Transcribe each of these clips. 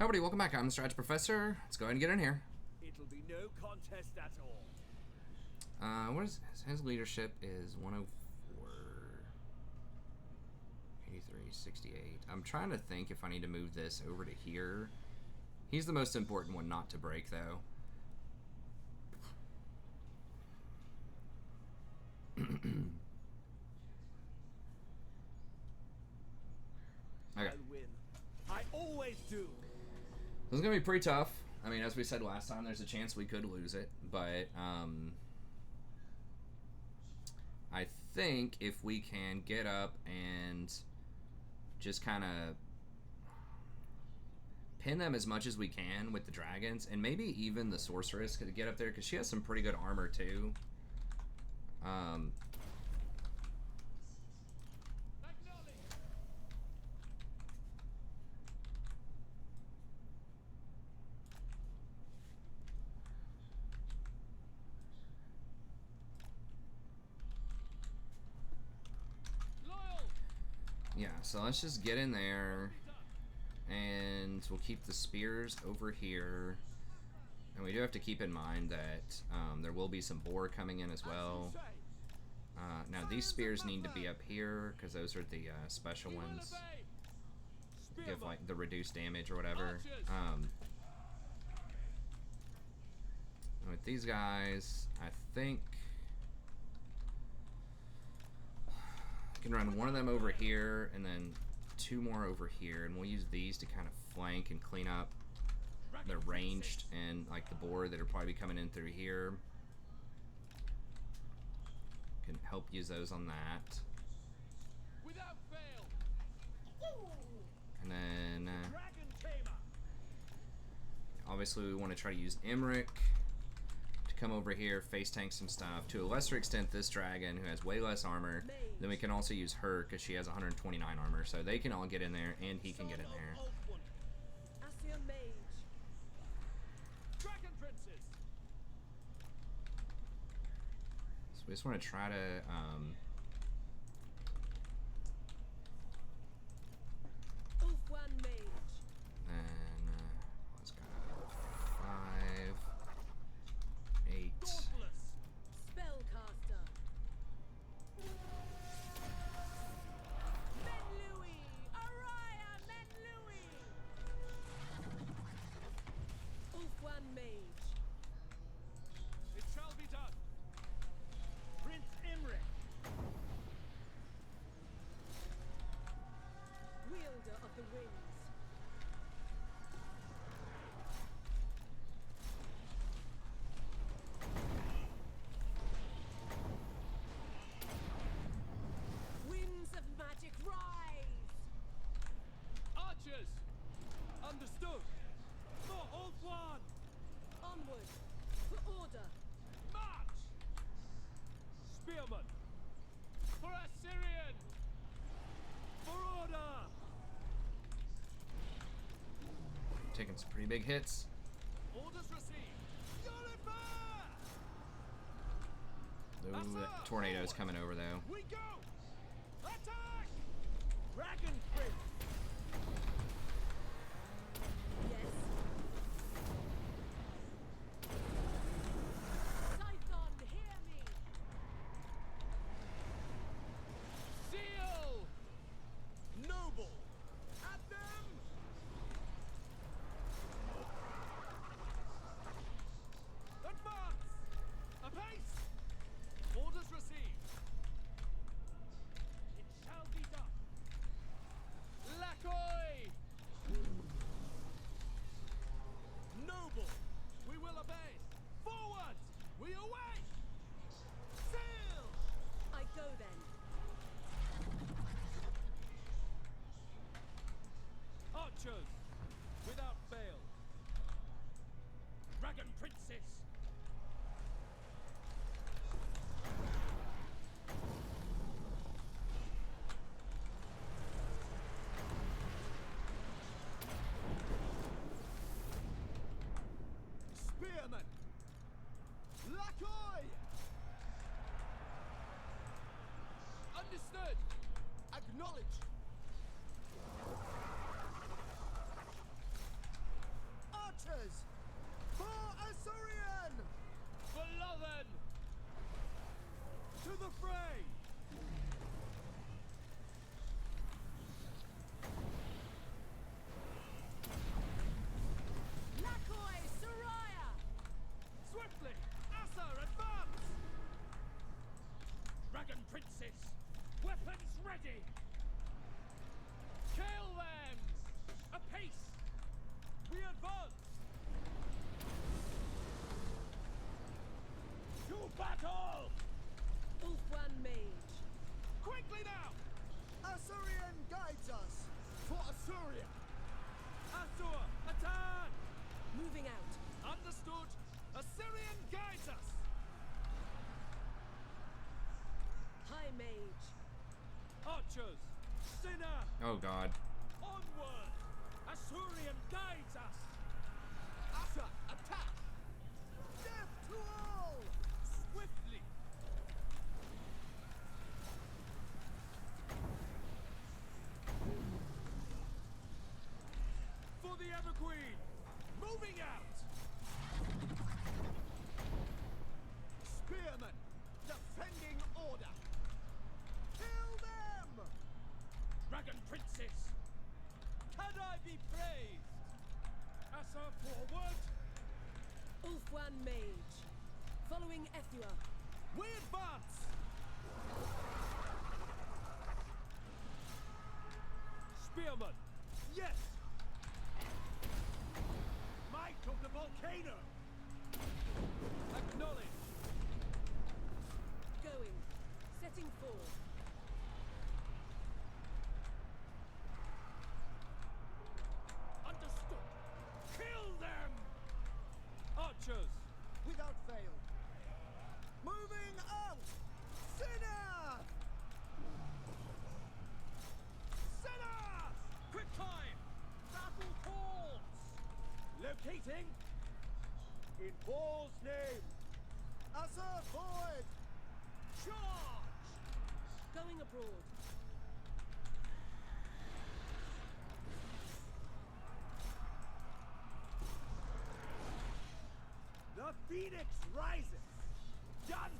Hi everybody, welcome back. I'm the Strategy Professor. Let's go ahead and get in here. It'll be no contest at all. What is his leadership is 104, 83, 68. I'm trying to think if I need to move this over to here. He's the most important one not to break, though. Okay. Okay. I'll win. I always do. This is going to be pretty tough. I mean, as we said last time, there's a chance we could lose it. But I think if we can get up and just kind of pin them as much as we can with the dragons, and maybe even the sorceress could get up there, because she has some pretty good armor, too. Yeah, so let's just get in there, and we'll keep the spears over here. And we do have to keep in mind that there will be some boar coming in as well. Now these spears need to be up here, because those are the special ones. Give like the reduced damage or whatever. With these guys, I think I can run one of them over here and then two more over here, and we'll use these to kind of flank and clean up the ranged and like the boar that are probably coming in through here. Can help use those on that. Without fail. And then obviously we want to try to use Imrik to come over here, face tank some stuff. To a lesser extent, this dragon, who has way less armor. Then we can also use her, because she has 129 armor. So they can all get in there, and he can get in there. Dragon princes. So we just want to try to then let's go 5, 8. Spellcaster. Menlui! Araya Menlui! Ulfwan Mage. It shall be done. Prince Imrik. Wielder of the Winds. Winds of magic rise! Archers. Understood. For Old One. Onward! For order! March. Spearmen. For Assyrian. For order. Taking some pretty big hits. Orders received. Yoliver! Ooh, that tornado's coming over though. We go. Attack! Dragon Prince. Yes. Scython, hear me! Seal! Noble! At them! Advance! Apace! Orders received. It shall be done. Lacoy! Noble! We will obey. Forward! We await! Sail! I go then. Archers, without fail. Dragon Princess. Spearman. Lacoy. Understood. Acknowledge. Asuria! Asur, attack! Moving out. Understood. Assyrian guides us. High mage. Archers, sinner, Oh god. onward! Assyrian guides us. Asher, attack! Death to all! Swiftly! For the Everqueen! Moving out! Spearmen, defending order! Kill them! Dragon Princess! Can I be praised? Assa forward! Ulfwan mage. Following Ethua. We advance! Spearman! Yes! Might of the volcano! Acknowledge! Going. Setting forth. Understood! Kill them! Archers! Without fail! Moving out! Sinner! Sinner! Quick time! Battle calls! Locating! In Paul's name! Assa forward! Charge! Going abroad. The Phoenix rises! Done!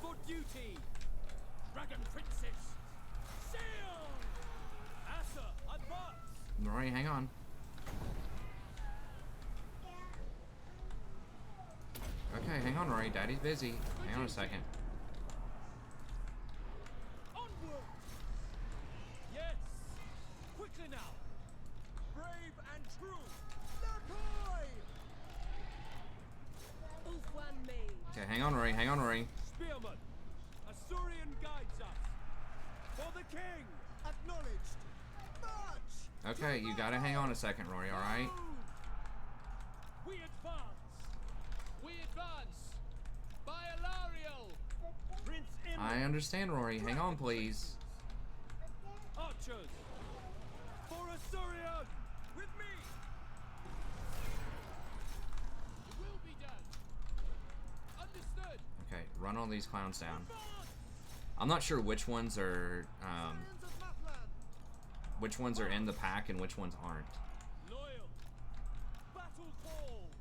For duty! Dragon Princess! Sail! Assa, advance! Rory, hang on. Okay, hang on, Rory. Daddy's busy. Hang on a second. Onward! Yes! Quickly now! Brave and true! Nakoy! Ulfwan mage. Okay, hang on, Rory. Hang on, Rory. Spearman! Assyrian guides us! For the king! Acknowledged! March! Okay, you gotta hang on a second, Rory, alright? We advance! We advance! By Alariel! Prince Imrik! I understand, Rory. Hang on, please. Archers! For Assyrian! With me! It will be done! Understood! Okay, run all these clowns down. Advance! I'm not sure which ones are, Assyrians of Lapland! which ones are in the pack and which ones aren't. Loyal! Battle calls!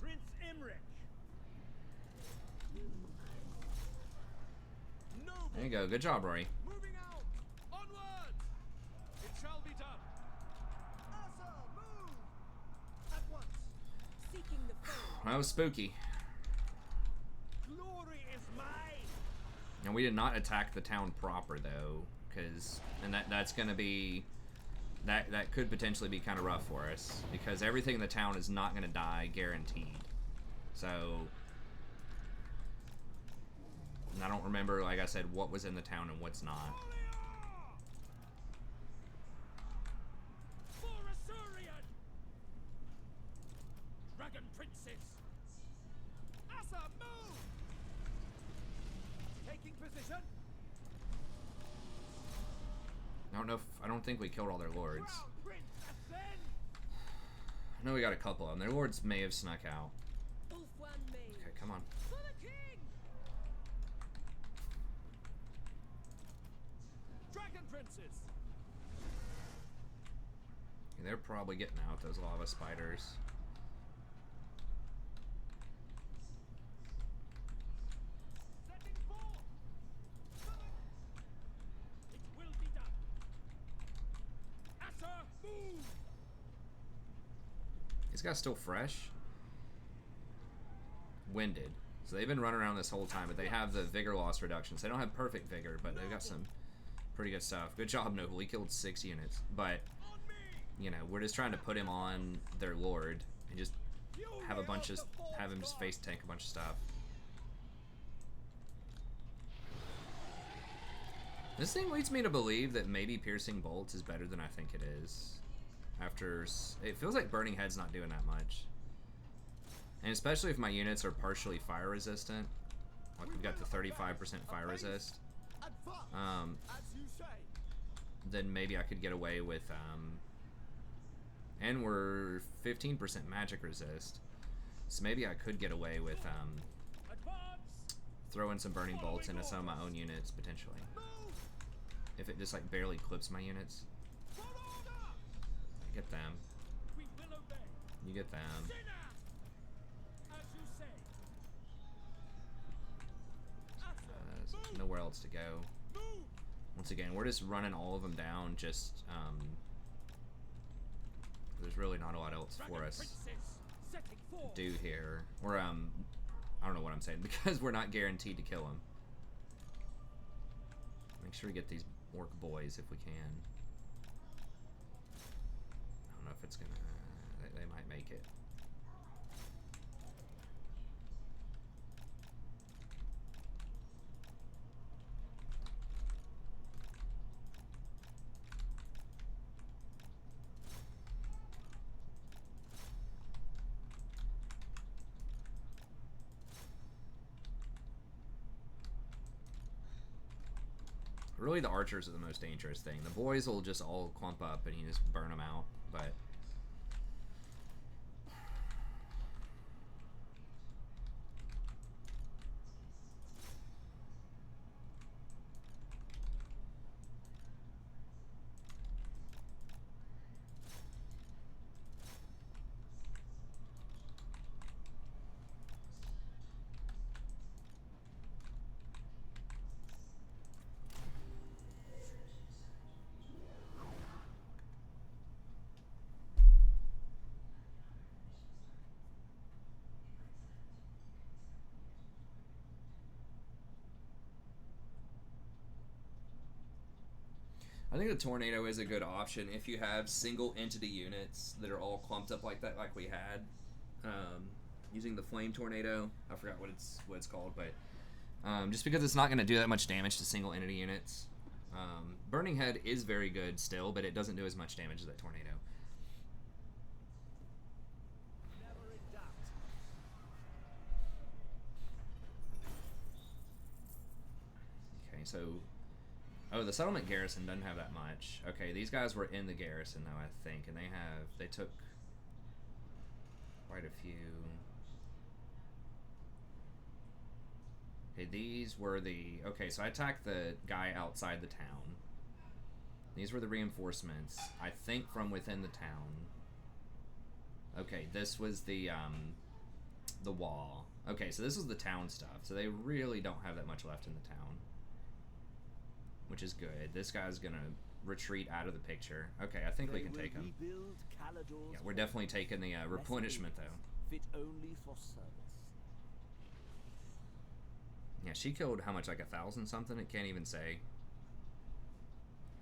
Prince Imrik! Noble! There you go. Good job, Rory. Moving out! Onward! It shall be done! Assa, move! At once! Seeking the foe. That was spooky. Glory is mine! And we did not attack the town proper, though, and that's gonna be, that could potentially be kind of rough for us, because everything in the town is not gonna die, guaranteed. So, and I don't remember, like I said, what was in the town and what's not. For Assyrian! Dragon Princess! Assa, move! Taking position! I don't think we killed all their lords. Crown Prince, ascend! I know we got a couple of them. Their lords may have snuck out. Ulfwan mage. Okay, come on. For the king! Dragon Princess! They're probably getting out, those lava spiders. Setting forth! It will be done! Assa, move! These guys still fresh? Winded. So they've been running around this whole time, but they have the vigor loss reductions. They don't have perfect vigor, but they've got some pretty good stuff. Good job, Noble. He killed 6 units. But, On me! you know, we're just trying to put him on their lord and just have a bunch of, have him just face tank a bunch of stuff. This thing leads me to believe that maybe piercing bolts is better than I think it is. It feels like burning head's not doing that much. And especially if my units are partially fire resistant. Like we've got the 35% fire resist. Then maybe I could get away with, and we're 15% magic resist. So maybe I could get away with, throwing some burning bolts into some of my own units, potentially. If it just, like, barely clips my units. I get them. You get them. Nowhere else to go. Once again, we're just running all of them down, just, there's really not a lot else for us to do here. Or, I don't know what I'm saying, because we're not guaranteed to kill them. Make sure we get these orc boys if we can. I don't know if it's gonna, they might make it. Really, the archers are the most dangerous thing. The boys will just all clump up and you just burn them out, but... I think the tornado is a good option if you have single entity units that are all clumped up like that, like we had. Using the flame tornado, I forgot what it's called, but just because it's not going to do that much damage to single entity units. Burning Head is very good still, but it doesn't do as much damage as that tornado. Okay, so... Oh, the settlement garrison doesn't have that much. Okay, these guys were in the garrison though, I think, and they took quite a few. Okay, these were the... Okay, so I attacked the guy outside the town. These were the reinforcements, I think, from within the town. Okay, this was the wall. Okay, so this was the town stuff. So they really don't have that much left in the town, which is good. This guy's gonna retreat out of the picture. Okay, I think we can take him. Yeah, we're definitely taking the replenishment though. Fit only for service. Yeah, she killed how much, like 1,000 something? It can't even say.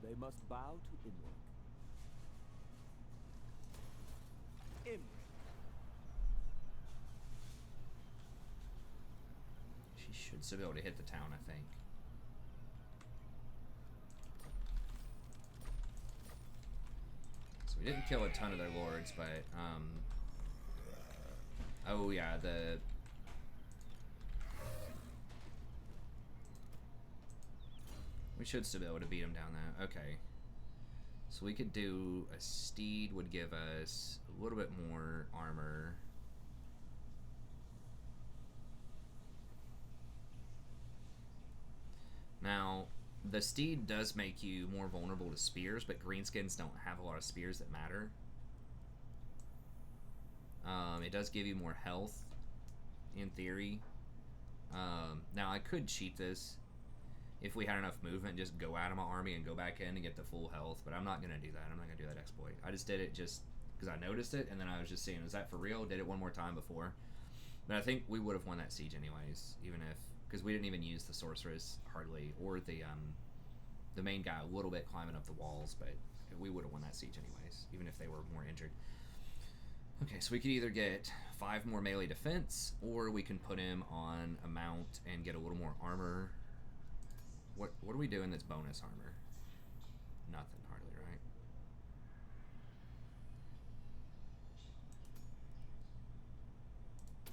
They must bow to Imrik. Imrik. She should still be able to hit the town, I think. We didn't kill a ton of their lords, but, oh yeah, we should still be able to beat them down there. Okay. So we could do, a steed would give us a little bit more armor. Now, the steed does make you more vulnerable to spears, but greenskins don't have a lot of spears that matter. It does give you more health, in theory. Now, I could cheat this if we had enough movement, just go out of my army and go back in and get the full health, but I'm not going to do that. I'm not going to do that exploit. I just did it just because I noticed it, and then I was just seeing, is that for real? Did it one more time before. But I think we would have won that siege anyways, even if... Because we didn't even use the sorceress, hardly, or the main guy a little bit climbing up the walls, but we would have won that siege anyways, even if they were more injured. Okay, so we could either get 5 more melee defense, or we can put him on a mount and get a little more armor. What are we doing that's bonus armor? Nothing, hardly, right?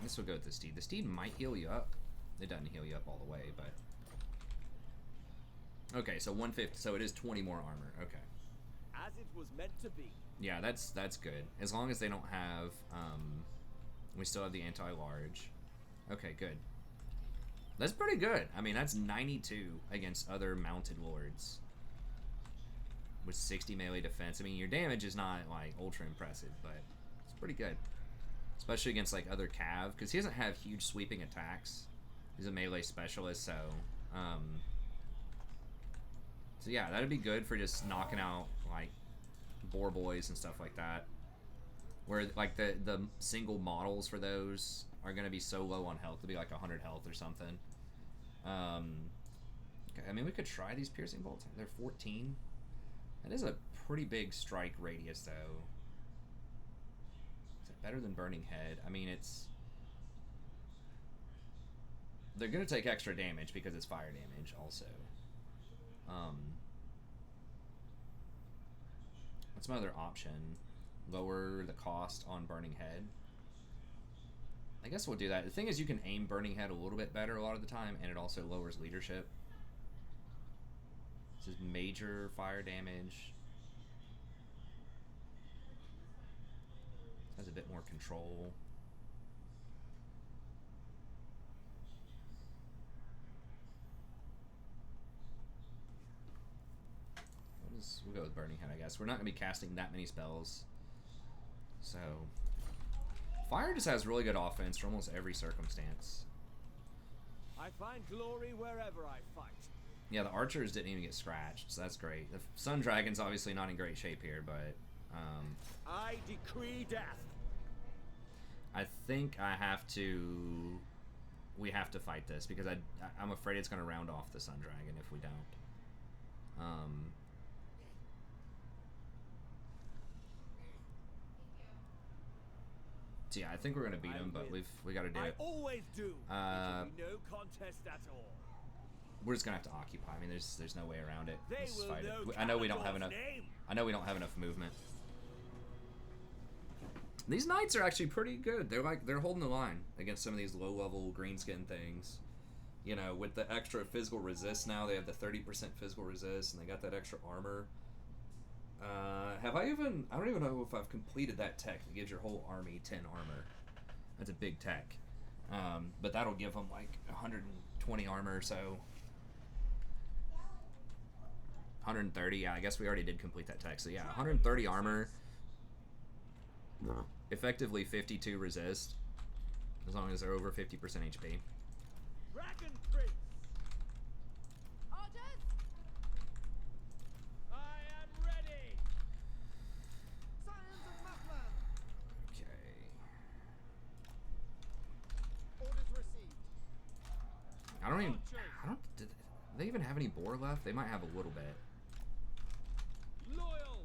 This will go with the steed. The steed might heal you up. It doesn't heal you up all the way, but... Okay, so 150, so it is 20 more armor. Okay. As it was meant to be. Yeah, that's good. As long as they don't have, we still have the anti-large. Okay, good. That's pretty good. I mean, that's 92 against other mounted lords. With 60 melee defense. I mean, your damage is not, like, ultra impressive, but it's pretty good. Especially against, like, other cav, because he doesn't have huge sweeping attacks. He's a melee specialist, so, so yeah, that'd be good for just knocking out, like, boar boys and stuff like that. Where, like, the single models for those are going to be so low on health. It'll be like 100 health or something. Okay, I mean, we could try these piercing bolts. They're 14. That is a pretty big strike radius, though. Is it better than Burning Head? I mean, it's... They're going to take extra damage because it's fire damage, also. What's my other option? Lower the cost on Burning Head. I guess we'll do that. The thing is, you can aim Burning Head a little bit better a lot of the time, and it also lowers leadership. This is major fire damage. Has a bit more control. We'll go with Burning Head, I guess. We're not going to be casting that many spells. So, fire just has really good offense for almost every circumstance. I find glory wherever I fight. Yeah, the archers didn't even get scratched, so that's great. The Sun Dragon's obviously not in great shape here, but... I decree death. I think I have to... We have to fight this, because I'm afraid it's going to round off the Sun Dragon if we don't. So yeah, I think we're gonna beat him, but we got to do it. I always do. It will be no contest at all. We're just gonna have to occupy. I mean, there's no way around it. They Let's will fight know it. I know we don't have enough. name. I know we don't have enough movement. These knights are actually pretty good. They're holding the line against some of these low-level greenskin things. You know, with the extra physical resist now, they have the 30% physical resist, and they got that extra armor. I don't even know if I've completed that tech that gives your whole army 10 armor. That's a big tech. But that'll give them like 120 armor, so 130, yeah, I guess we already did complete that tech. So yeah, 130 armor. Effectively 52 resist, as long as they're over 50% HP. Dragon Prince. Orders! I am ready. Scions of Mapland. Okay. Orders received. Do they even have any boar left? They might have a little bit. Loyal.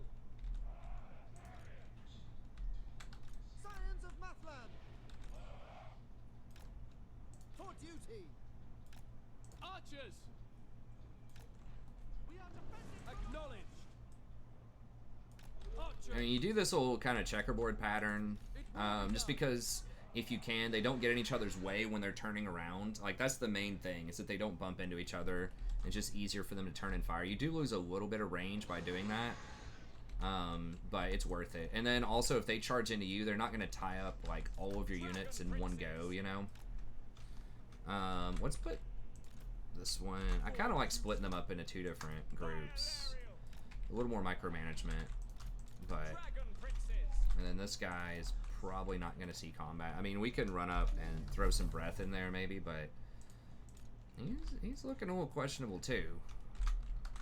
Scions of Mapland. For duty. Archers. We are defending. Acknowledged. Archers. I mean, you do this little kind of checkerboard pattern, just because if you can, they don't get in each other's way when they're turning around. Like, that's the main thing, is that they don't bump into each other. It's just easier for them to turn and fire. You do lose a little bit of range by doing that, but it's worth it. And then also, if they charge into you, they're not going to tie up, like, all of your units in one go, you know? Let's put this one... I kind of like splitting them up into two different groups. A little more micromanagement, but... Dragon Princes. And then this guy is probably not going to see combat. I mean, we can run up and throw some breath in there maybe, but he's looking a little questionable too.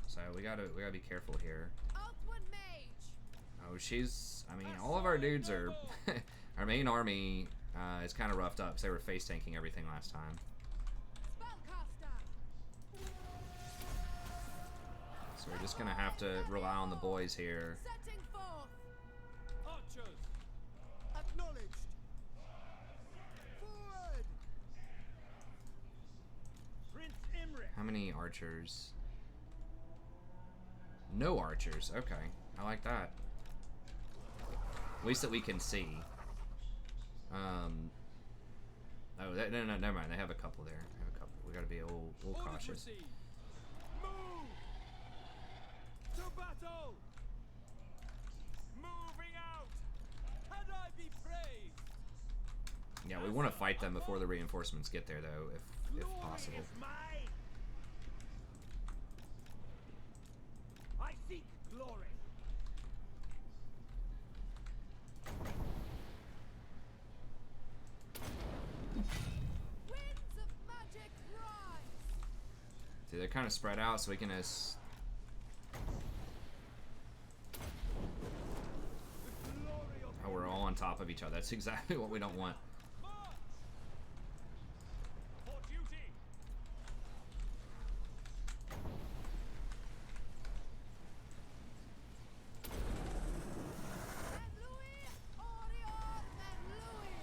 So we gotta be careful here. Outward mage! Oh, I mean, all of our dudes are... our main army is kind of roughed up because they were face tanking everything last time. Spellcaster! So we're just going to have to rely on the boys here. Setting forth! Archers. Acknowledged. Forward. Prince Imrik. How many archers? No archers. Okay, I like that. At least that we can see. Oh, no, never mind. They have a couple there. They have a couple. We gotta be a little Orders cautious. received. Move! To battle! Moving out! Had I be praised! Yeah, we want to fight them before the reinforcements get there, though, if possible. Glory is mine! I seek glory! Winds of magic rise. See, they're kind of spread out, so we can The glory of oh, we're all on top of each other. That's exactly what we don't want. march! For duty! Menlui, Orior, Menlui.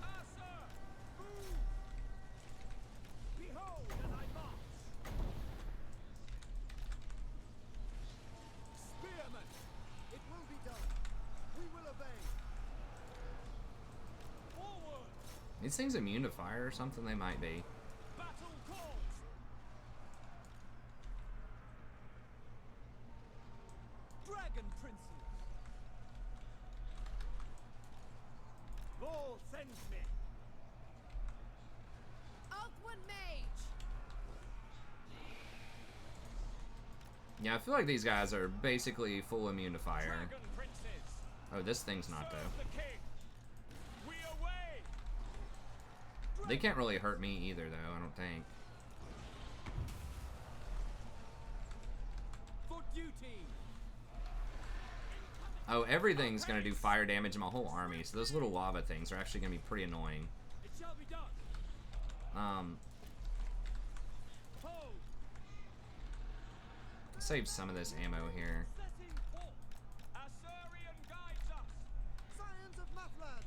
Asa! Move! Behold, and I march! Spearmen! It will be done. We will obey. Forward! These things immune to fire or something? They might be. Battle calls! Dragon princes! Law sends me! Alcuin mage. Yeah, I feel like these guys are basically full immune to fire. Dragon princes! Oh, this thing's not, Serve though. the king! We away! They can't really hurt me either, though, I don't think. For duty! Oh, everything's gonna do fire damage in my whole army, so those little lava things are actually gonna be pretty annoying. It shall be done! Ho! Save some of this ammo here. Setting forth! Assyrian guides us! Scions of Mathland!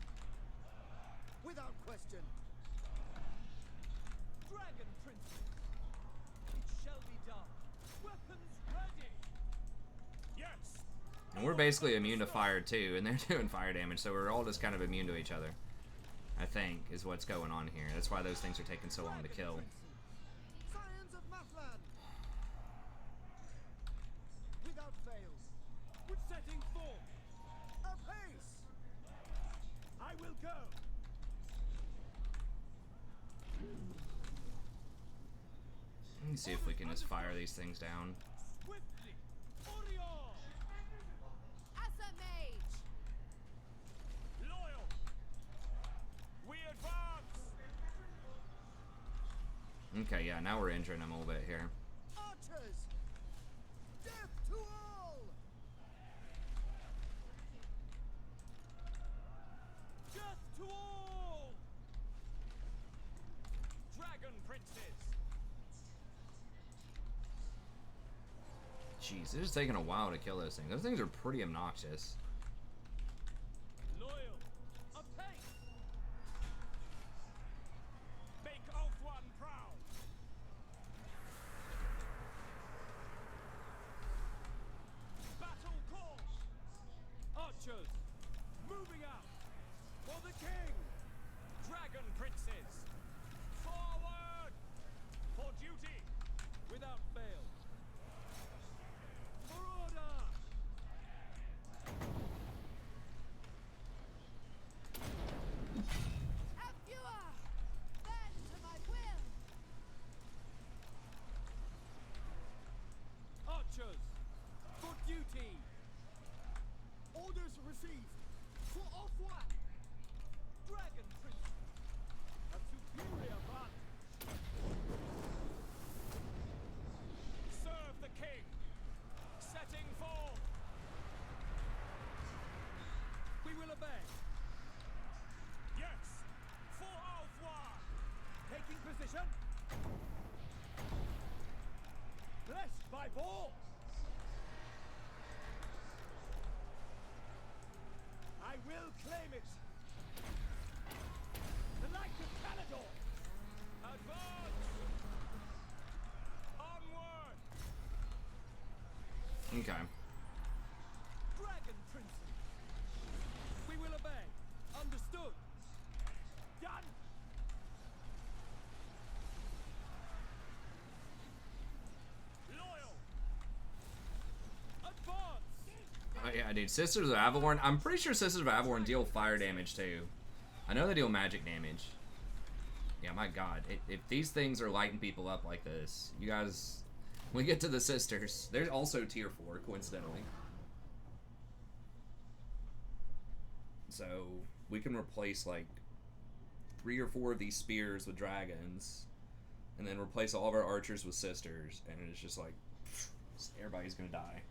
Without question. Dragon princes! It shall be done! Weapons ready! Yes! And we're basically immune to fire too, and they're doing fire damage, so we're all just kind of immune to each other. I think, is what's going on here. That's why those things are taking so long to kill. Scions of Mathland! Without fail. With setting forth! Apace! I will go! Let me see if we can just fire these things down. Swiftly! Orior! Asa mage. Loyal! We advance! Okay, yeah, now we're injuring them a little bit here. Archers! Death to all! Death to all! Dragon princes! Jeez, it's just taking a while to kill those things. Those things are pretty obnoxious. Loyal! Apace! Make Ulthuan proud! Battle calls! Archers! Moving out! For the king! Dragon princes! Forward! For duty! Without fail! For order! Evua. Bend to my will. Archers! For duty! Orders received. For Orthwan! Dragon princes! A superior band! Serve the king! Setting forth! We will obey! Yes! For Ulthuan! Taking position! Blessed by ball! I will claim it! The light of Caledor! Advance! Onward! Okay. Dragon Princes. We will obey. Understood. Done. Loyal. Advance. Oh yeah, dude. Sisters of Avalorn. I'm pretty sure Sisters of Avalorn deal fire damage too. I know they deal magic damage. Yeah, my god. If these things are lighting people up like this, you guys... When we get to the sisters, there's also tier 4, coincidentally. So, we can replace like 3 or 4 of these spears with dragons, and then replace all of our archers with sisters, and it's just like, everybody's gonna die.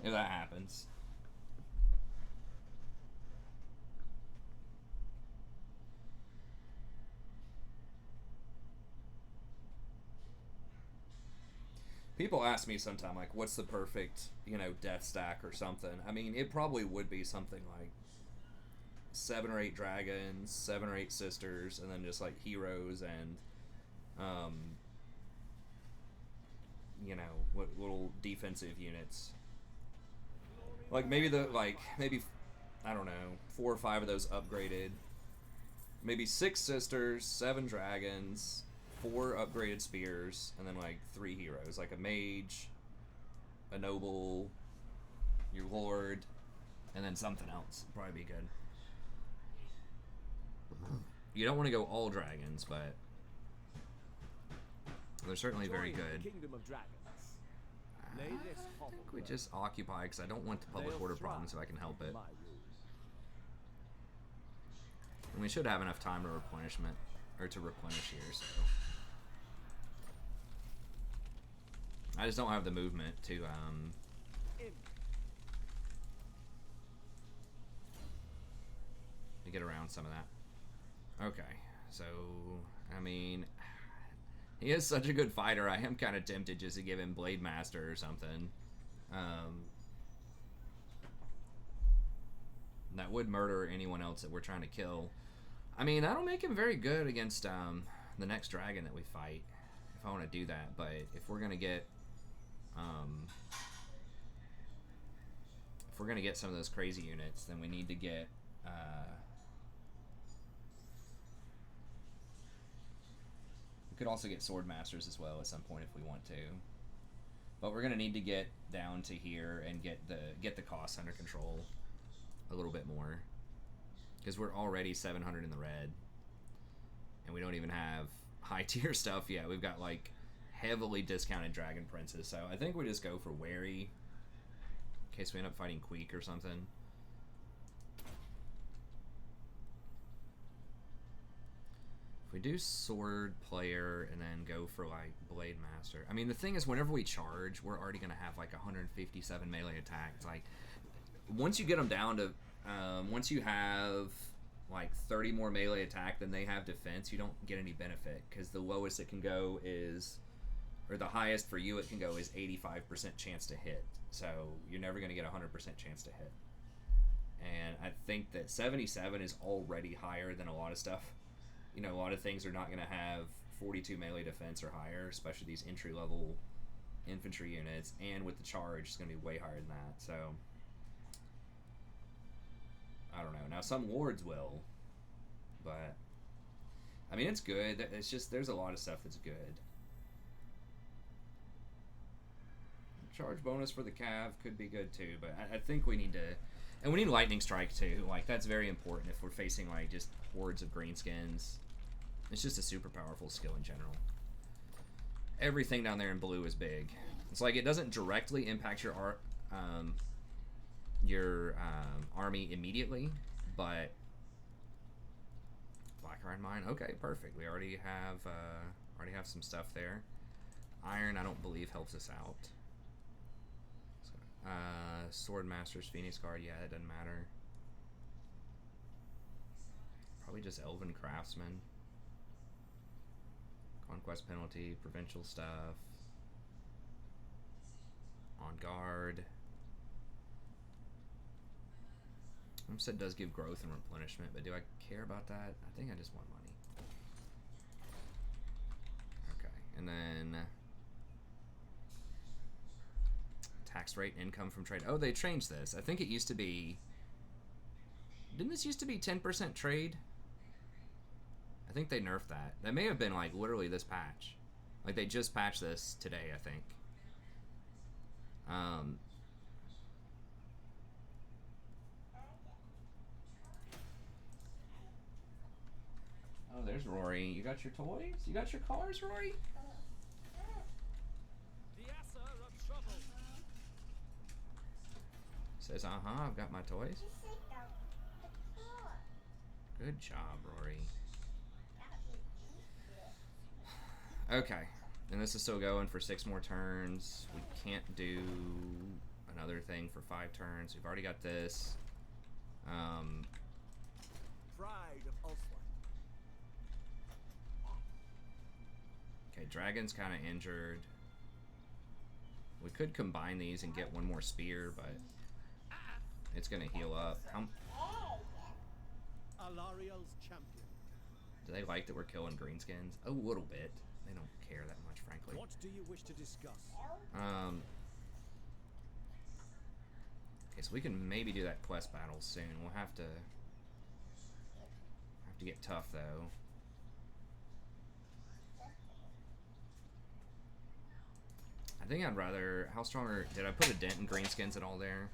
If that happens. People ask me sometime, like, what's the perfect, death stack or something. I mean, it probably would be something like 7 or 8 dragons, 7 or 8 sisters, and then just, like, heroes and, what little defensive units. Like, maybe I don't know, 4 or 5 of those upgraded. Maybe 6 sisters, 7 dragons, 4 upgraded spears, and then like 3 heroes, like a mage, a noble, your lord, and then something else. Probably be good. You don't want to go all dragons, but they're certainly very Join the good. Kingdom of Dragons. Lay this I think we just occupy because I don't want the public order problems if I can help it. And we should have enough time to replenish here, so. I just don't have the movement to get around some of that. Okay, so I mean, he is such a good fighter. I am kind of tempted just to give him Blade Master or something. That would murder anyone else that we're trying to kill. I mean, that'll make him very good against the next dragon that we fight, if I want to do that. But if we're gonna get some of those crazy units, then we need to get we could also get sword masters as well at some point if we want to. But we're gonna need to get down to here and get the costs under control a little bit more, because we're already 700 in the red, and we don't even have high tier stuff yet. We've got like heavily discounted dragon princes, so I think we just go for wary in case we end up fighting Queek or something. If we do sword player and then go for like blade master, I mean, the thing is, whenever we charge, we're already gonna have like 157 melee attack. It's like, once you get them down to once you have like 30 more melee attack than they have defense, you don't get any benefit, because the lowest it can go is, or the highest for you it can go is 85% chance to hit. So you're never going to get 100% chance to hit. And I think that 77 is already higher than a lot of stuff. A lot of things are not going to have 42 melee defense or higher, especially these entry level infantry units, and with the charge it's going to be way higher than that. So I don't know. Now some lords will, but I mean, it's good. It's just, there's a lot of stuff that's good. Charge bonus for the cav could be good too, but I think we need to, and we need lightning strike too. Like, that's very important if we're facing like just hordes of greenskins. It's just a super powerful skill in general. Everything down there in blue is big. It's like, it doesn't directly impact your army immediately, but Black Iron Mine, okay, perfect. We already have some stuff there. Iron, I don't believe, helps us out. So, Sword Masters, Phoenix Guard, yeah, it doesn't matter. Probably just Elven Craftsman. Conquest penalty, provincial stuff. On guard. Homestead does give growth and replenishment, but do I care about that? I think I just want money. Okay, and then Tax rate, income from trade. Oh, they changed this. I think it used to be... Didn't this used to be 10% trade? I think they nerfed that. That may have been, like, literally this patch. Like, they just patched this today, I think. Oh, there's Rory. You got your toys? You got your cars, Rory? The Asa of trouble. Says, I've got my toys. Good job, Rory. Okay. And this is still going for 6 more turns. We can't do another thing for 5 turns. We've already got this. Pride of Ulster. Okay, Dragon's kind of injured. We could combine these and get one more spear, but it's going to heal up. Alariel's champion. Do they like that we're killing Greenskins? A little bit. They don't care that much, frankly. What do you wish to discuss? Okay, so we can maybe do that quest battle soon. We'll have to get tough, though. I think I'd rather... How strong are... Did I put a dent in Greenskins at all there?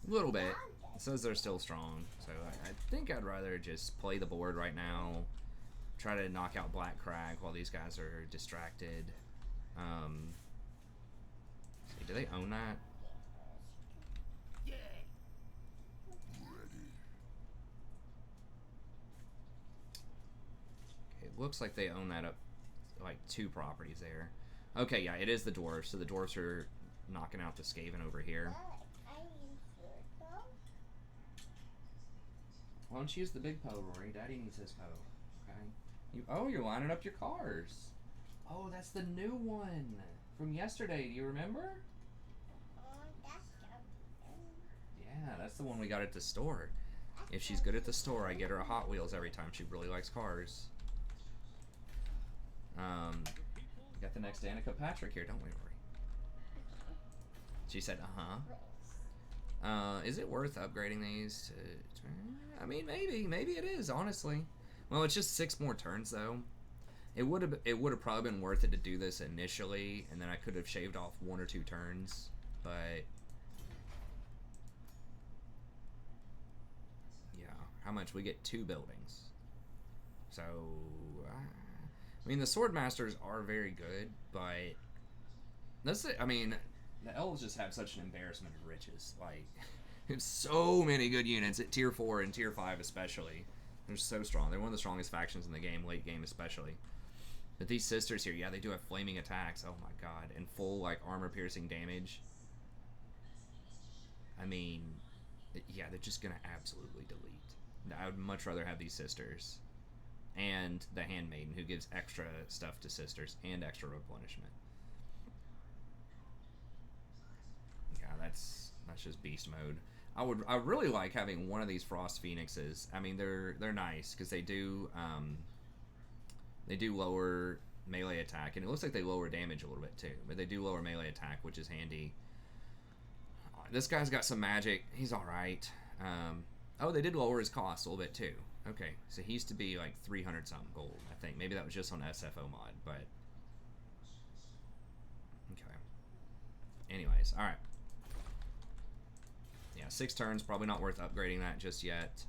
A little bit. It says they're still strong. So I think I'd rather just play the board right now. Try to knock out Black Crag while these guys are distracted. See, do they own that? Okay, it looks like they own that up, like 2 properties there. Okay, yeah, it is the dwarves. So the dwarves are knocking out the Skaven over here. Why don't you use the big Poe, Rory? Daddy needs his Poe. Okay. You're lining up your cars. Oh, that's the new one from yesterday. Do you remember? Yeah, that's the one we got at the store. If she's good at the store, I get her a Hot Wheels every time. She really likes cars. We got the next Danica Patrick here, don't we, Rory? She said, is it worth upgrading these to... I mean, maybe it is, honestly. Well, it's just 6 more turns, though. It would have probably been worth it to do this initially, and then I could have shaved off 1 or 2 turns, but... Yeah, how much? We get 2 buildings. So, I mean, the Sword Masters are very good, but... That's it. I mean, the Elves just have such an embarrassment of riches. Like, there's so many good units at Tier 4 and Tier 5 especially. They're so strong. They're one of the strongest factions in the game, late game especially. But these sisters here, yeah, they do have flaming attacks. Oh my god. And full, like, armor-piercing damage. I mean, yeah, they're just gonna absolutely delete. I would much rather have these sisters. And the Handmaiden, who gives extra stuff to sisters and extra replenishment. Yeah, that's just beast mode. I really like having one of these Frost Phoenixes. I mean, they're nice because they do lower melee attack, and it looks like they lower damage a little bit too. But they do lower melee attack, which is handy. This guy's got some magic. He's all right. Oh, they did lower his cost a little bit too. Okay, so he used to be like 300 something gold, I think. Maybe that was just on SFO mod, but okay. Anyways, all right. Yeah, 6 turns, probably not worth upgrading that just yet.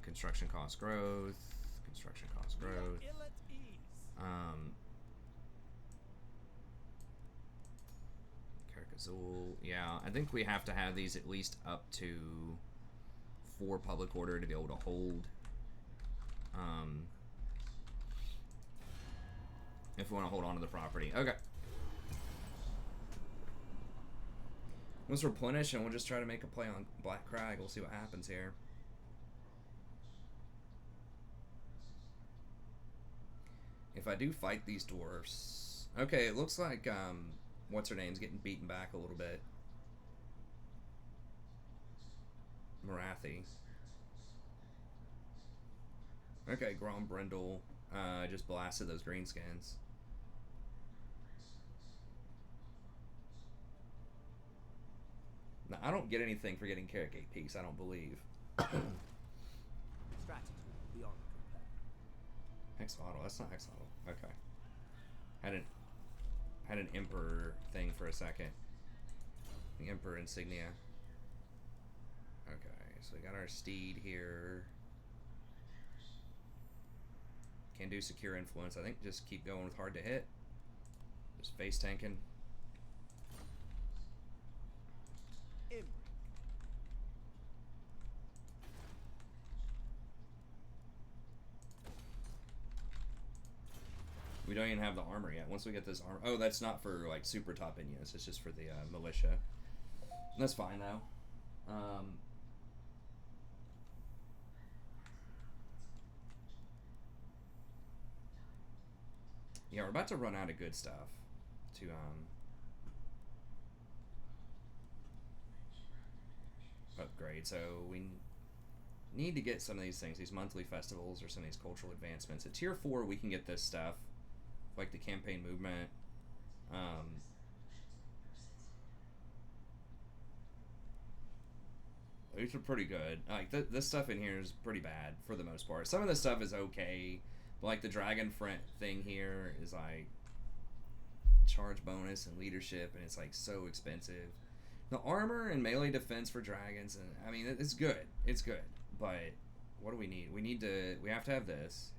Construction cost growth. Construction cost growth. Carcazul. Yeah, I think we have to have these at least up to 4 public order to be able to hold. If we want to hold on to the property. Okay. Let's replenish and we'll just try to make a play on Black Crag. We'll see what happens here. If I do fight these dwarfs... Okay, it looks like, what's-her-name's getting beaten back a little bit. Marathi. Okay, Grom Brindle just blasted those Greenskins. I don't get anything for getting Carrot Gate Peaks, I don't believe. Strategy beyond compare. Hexodal, that's not Hexodal. Okay. Had an Emperor thing for a second. The Emperor insignia. Okay, so we got our steed here. Can do secure influence. I think just keep going with hard to hit. Just face tanking. Imrik. We don't even have the armor yet. Once we get this armor, oh, that's not for like super top Inyos. It's just for the militia. That's fine though. Yeah, we're about to run out of good stuff to upgrade. So we need to get some of these things, these monthly festivals or some of these cultural advancements. At tier 4, we can get this stuff, like the campaign movement. These are pretty good. Like this stuff in here is pretty bad for the most part. Some of this stuff is okay, but like the dragon front thing here is like charge bonus and leadership, and it's like so expensive. The armor and melee defense for dragons, and I mean it's good. It's good, but what do we need? We have to have this.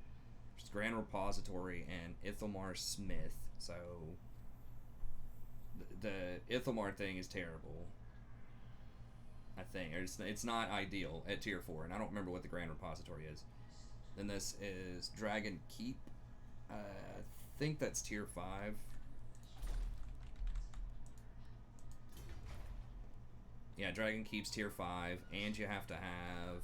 Just Grand Repository and Ithelmar Smith. So the Ithelmar thing is terrible. I think it's not ideal at tier 4, and I don't remember what the Grand Repository is. Then this is Dragon Keep. I think that's tier 5. Yeah, Dragon Keep's tier 5, and you have to have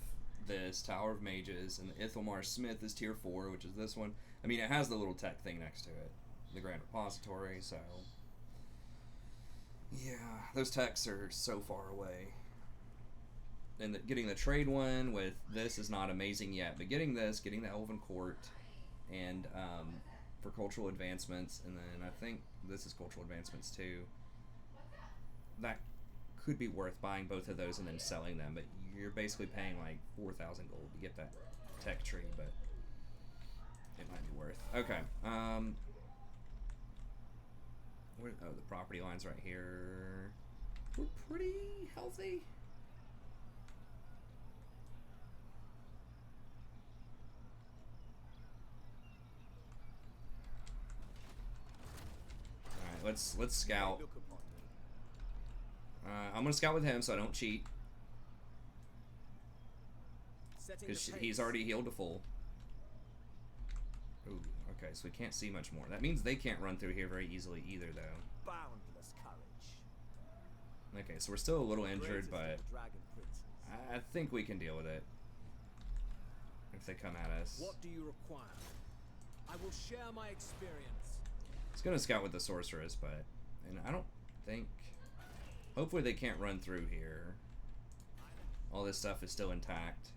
this Tower of Mages, and the Ithelmar Smith is tier 4, which is this one. I mean, it has the little tech thing next to it, the Grand Repository, so yeah, those techs are so far away. And getting the trade one with this is not amazing yet, but getting the Elven Court, and for cultural advancements, and then I think this is cultural advancements too. That could be worth buying both of those and then selling them, but you're basically paying like 4,000 gold to get that tech tree, but it might be worth. Okay. Oh, the property line's right here. We're pretty healthy. Let's scout. I'm gonna scout with him so I don't cheat, because he's already healed to full. Ooh, okay, so we can't see much more. That means they can't run through here very easily either, though. Boundless courage. Okay, so we're still a little injured, but I think we can deal with it if they come at us. What do you require? I will share my experience. It's gonna scout with the sorceress, but and I don't think. Hopefully they can't run through here. All this stuff is still intact.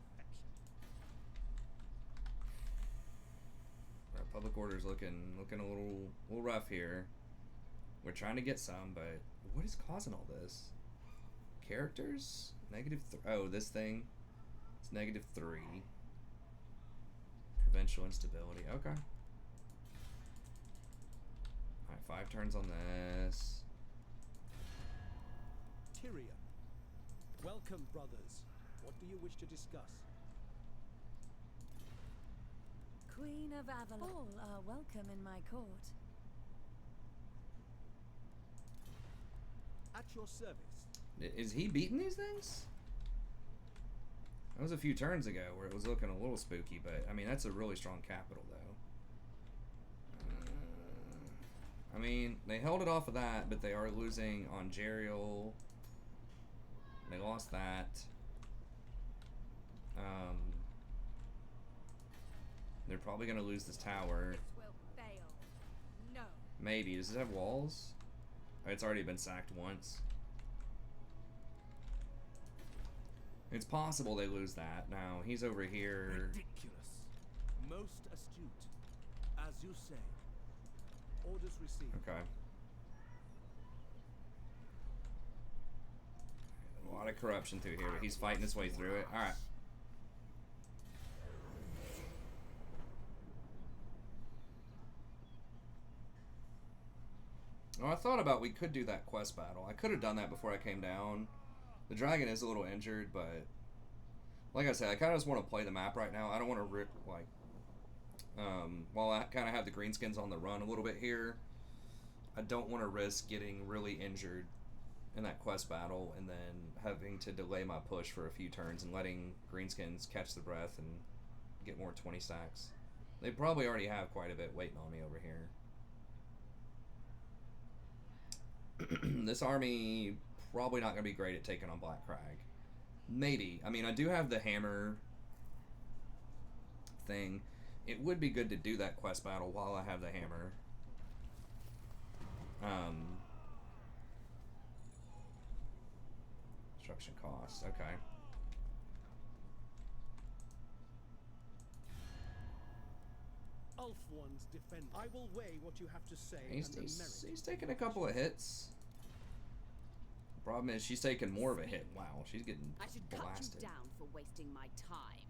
Our public order's looking a little rough here. We're trying to get some, but what is causing all this? Characters? Oh, this thing. It's -3. Provincial instability. Okay. Alright, 5 turns on this. Tyrion. Welcome, brothers. What do you wish to discuss? Queen of Avalon. All are welcome in my court. At your service. Is he beating these things? That was a few turns ago where it was looking a little spooky, but I mean that's a really strong capital though. I mean they held it off of that, but they are losing on Jerial. They lost that. They're probably gonna lose this tower. This will fail. No. Maybe. Does it have walls? Oh, it's already been sacked once. It's possible they lose that. Now he's over here. Ridiculous. Most astute. As you say. Orders received. Okay. A lot of corruption through here, but he's fighting his way through it. Alright. Oh, I thought about we could do that quest battle. I could have done that before I came down. The dragon is a little injured, but like I said, I kind of just want to play the map right now. I don't want to rip, like, while I kind of have the Greenskins on the run a little bit here, I don't want to risk getting really injured in that quest battle and then having to delay my push for a few turns and letting Greenskins catch the breath and get more 20 stacks. They probably already have quite a bit waiting on me over here. This army probably not going to be great at taking on Black Crag. Maybe. I mean, I do have the hammer thing. It would be good to do that quest battle while I have the hammer. Construction costs. Okay. Elf ones defend. I will weigh what you have to say. He's taking a couple of hits. The problem is she's taking more of a hit. Wow, she's getting I should blasted. cut you down for wasting my time.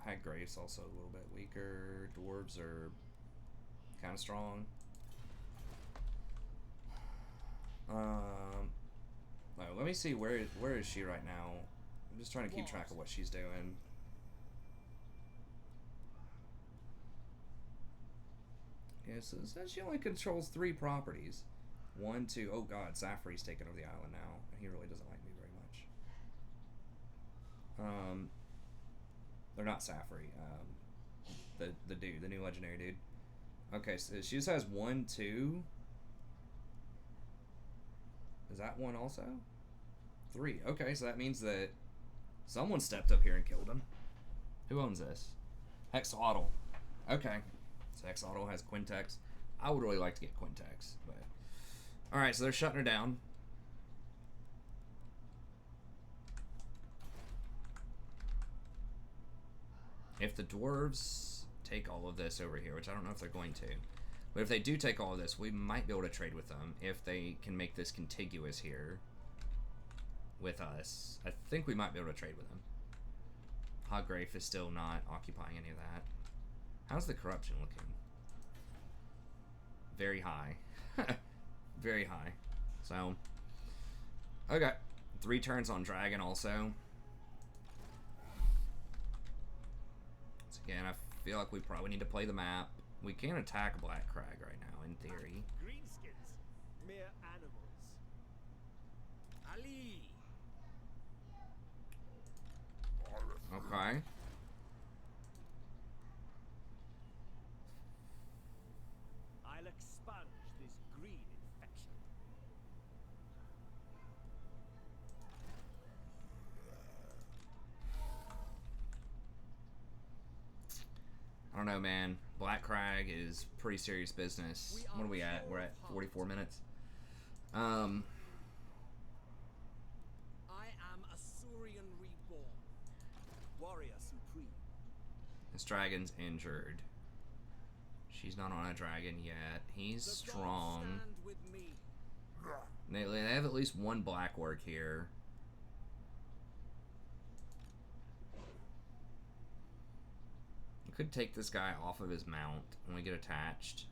High Grave's also a little bit weaker. Dwarves are kind of strong. Let me see where is she right now. I'm just trying to keep track of what she's doing. Yeah, so it says she only controls 3 properties. 1, 2. Oh God, Zafri's taking over the island now. He really doesn't like me very much. They're not Safri. The dude, the new legendary dude. Okay, so she just has 1, 2. Is that one also? 3. Okay, so that means that someone stepped up here and killed him. Who owns this? Hexaudle. Okay. So Hexaudle has Quintex. I would really like to get Quintex, but alright, so they're shutting her down. If the dwarves take all of this over here, which I don't know if they're going to, but if they do take all of this, we might be able to trade with them if they can make this contiguous here with us. I think we might be able to trade with them. Hoggrafe is still not occupying any of that. How's the corruption looking? Very high. Very high. So, okay. 3 turns on Dragon also. So again, I feel like we probably need to play the map. We can attack Black Crag right now, in theory. Greenskins, mere animals. Ali. Okay. I'll expunge this green infection. I don't know, man. Black Crag is pretty serious business. What are we at? We're at 44 minutes. I am Asurian reborn, warrior supreme. This dragon's injured. She's not on a dragon yet. He's strong. Stand with me. They have at least 1 black work here. We could take this guy off of his mount when we get attached.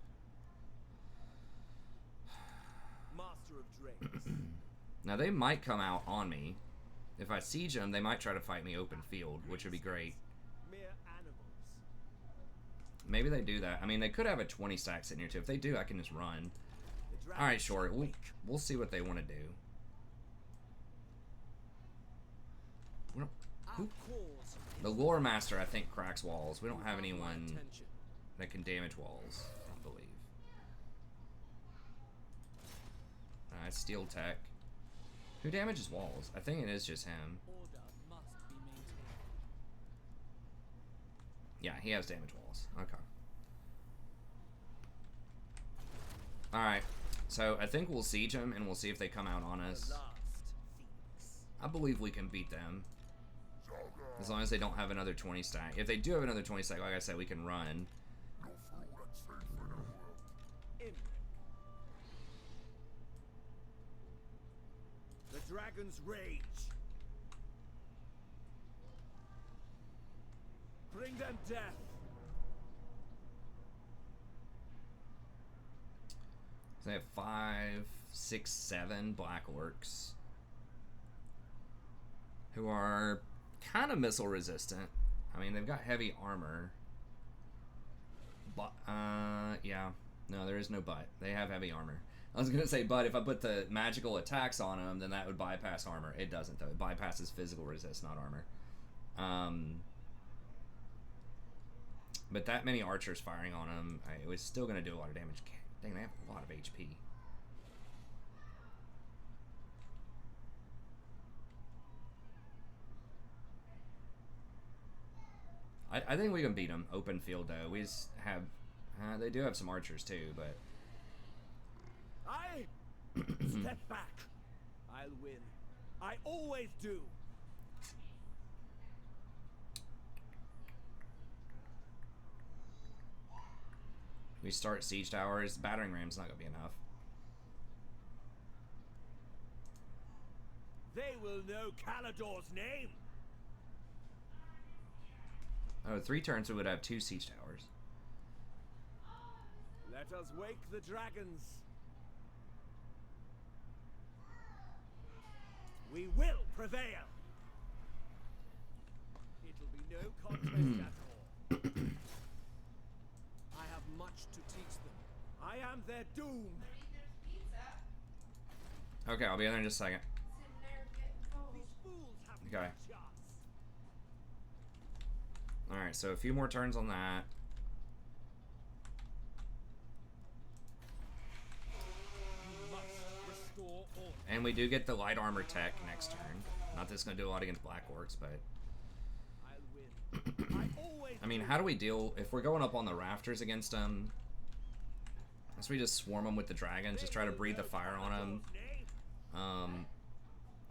Master of drakes. Now they might come out on me. If I siege them, they might try to fight me open field, which would be great. Mere animals. Maybe they do that. I mean, they could have a 20 stack sitting here too. If they do, I can just run. Alright, sure. We'll see what they want to do. Who? The Lore Master, I think, cracks walls. We don't have anyone that can damage walls, I don't believe. Steel Tech. Who damages walls? I think it is just him. Order must be maintained. Yeah, he has damage walls. Okay. Alright. So, I think we'll siege them, and we'll see if they come out on us. The last phoenix. I believe we can beat them. As long as they don't have another 20 stack. If they do have another 20 stack, like I said, we can run. Imrik. dragon's rage. Bring them death. So they have 5, 6, 7 black orcs who are kind of missile resistant. I mean, they've got heavy armor. But, yeah. No, there is no but. They have heavy armor. I was going to say, but if I put the magical attacks on them, then that would bypass armor. It doesn't, though. It bypasses physical resist, not armor. But that many archers firing on them, it was still going to do a lot of damage. Dang, they have a lot of HP. I think we can beat them open field, though. We just have... they do have some archers, too, but... I step back. I'll win. I always do. We start siege towers. Battering ram's not gonna be enough. They will know Calador's name. Oh, 3 turns we would have 2 siege towers. Let us wake the dragons. We will prevail. It'll be no contest at all. I have much to teach them. I am their doom. Okay, I'll be in there in just a second. These fools have Okay. no chance. Alright, so a few more turns on that. You must restore order. And we do get the light armor tech next turn. Not that it's going to do a lot against black orcs, but... I'll win. I always I mean, do. how do we deal... If we're going up on the rafters against them... Unless we just swarm them with the dragons, just try to breathe the fire on them.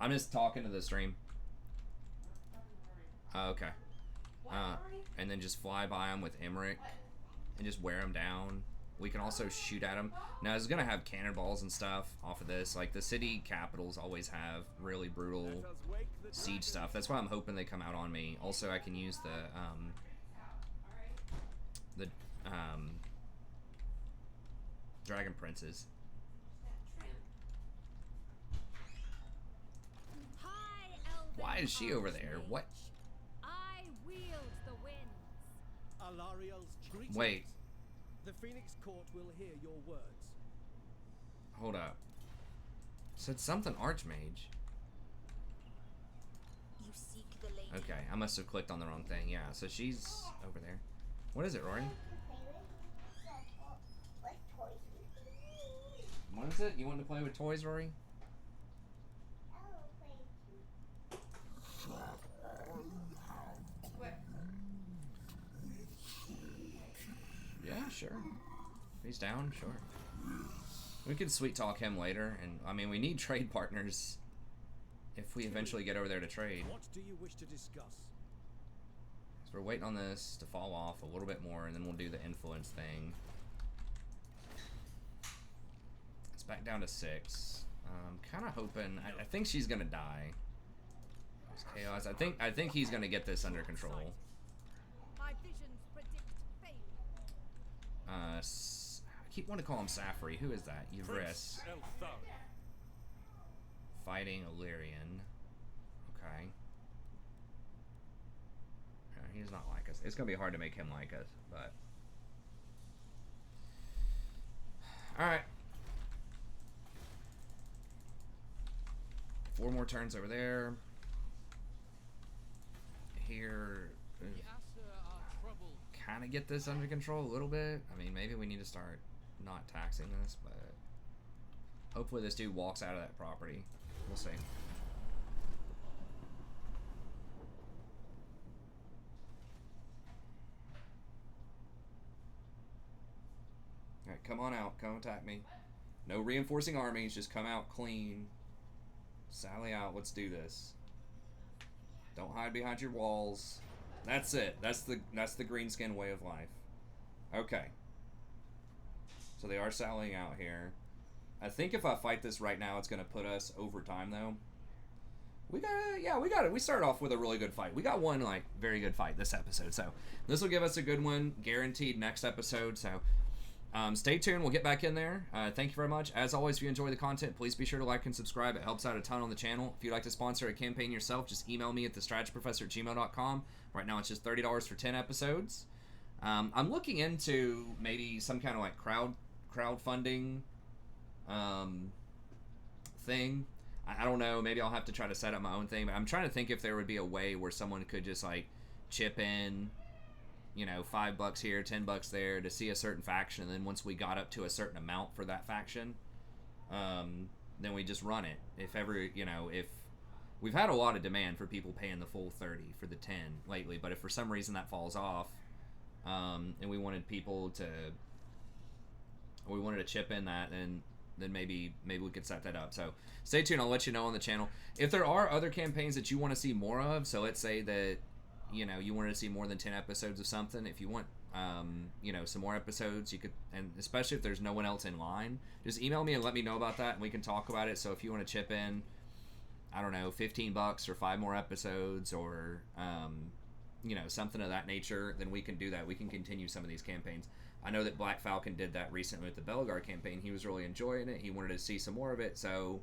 I'm just talking to the stream. Okay. And then just fly by them with Imrik and just wear them down. We can also shoot at them. Now, it's going to have cannonballs and stuff off of this. Like, the city capitals always have really brutal Let us wake the siege dragons. stuff. That's why I'm hoping they come out on me. Also, I can use the Dragon Princes. High elven Why is she over there? archmage. What? I wield the winds. Alariel's greetings. Wait. The Phoenix Court will hear your words. Hold up. Said something Archmage. You seek the lady. Okay, I must have clicked on the wrong thing. Yeah, so she's over there. What is it, Rory? What is it? You want to play with toys, Rory? Yeah, sure. If he's down, sure. We could sweet talk him later, and I mean, we need trade partners if we eventually get over there to trade. What do you wish to discuss? So we're waiting on this to fall off a little bit more, and then we'll do the influence thing. It's back down to 6. Kind of hoping. I think she's gonna die. It's chaos. I think he's gonna get this under control. My visions predict fate. I keep wanting to call him Safri. Who is that? Yvris. Prince Elthar. Fighting Illyrian. Okay. He does not like us. It's gonna be hard to make him like us, but... Alright. 4 more turns over there. Here. The Asa are troubled. Kind of get this under control a little bit. I mean, maybe we need to start not taxing this, but... Hopefully this dude walks out of that property. We'll see. Alright, come on out. Come attack me. No reinforcing armies. Just come out clean. Sally out. Let's do this. Don't hide behind your walls. That's it. That's the greenskin way of life. Okay. So they are sallying out here. I think if I fight this right now, it's going to put us over time, though. We got it. We started off with a really good fight. We got one like very good fight this episode. So this will give us a good one, guaranteed next episode. So stay tuned. We'll get back in there. Thank you very much. As always, if you enjoy the content, please be sure to like and subscribe. It helps out a ton on the channel. If you'd like to sponsor a campaign yourself, just email me at thestrategyprofessor@gmail.com. Right now, it's just $30 for 10 episodes. I'm looking into maybe some kind of like crowdfunding thing. I don't know. Maybe I'll have to try to set up my own thing. But I'm trying to think if there would be a way where someone could just like chip in, you know, $5 here, $10 there to see a certain faction, and then once we got up to a certain amount for that faction, then we just run it. If we've had a lot of demand for people paying the full 30 for the 10 lately, but if for some reason that falls off, and we wanted people to, or we wanted to chip in that, and then maybe we could set that up. So stay tuned. I'll let you know on the channel. If there are other campaigns that you want to see more of, so let's say that, you know, you wanted to see more than 10 episodes of something. If you want, you know, some more episodes, you could, and especially if there's no one else in line, just email me and let me know about that, and we can talk about it. So if you want to chip in, I don't know, $15 or 5 more episodes, or, you know, something of that nature, then we can do that. We can continue some of these campaigns. I know that Black Falcon did that recently with the Belgar campaign. He was really enjoying it. He wanted to see some more of it, so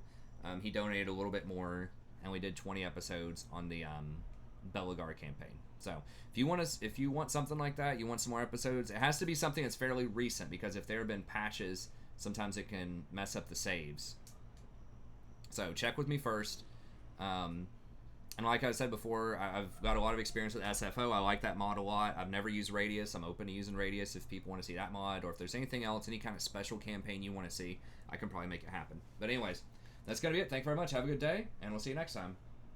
he donated a little bit more, and we did 20 episodes on the Belgar campaign. So if you want something like that, you want some more episodes, it has to be something that's fairly recent, because if there have been patches, sometimes it can mess up the saves. So check with me first. And like I said before, I've got a lot of experience with SFO. I like that mod a lot. I've never used Radius. I'm open to using Radius if people want to see that mod, or if there's anything else, any kind of special campaign you want to see, I can probably make it happen. But anyways, that's going to be it. Thank you very much. Have a good day, and we'll see you next time.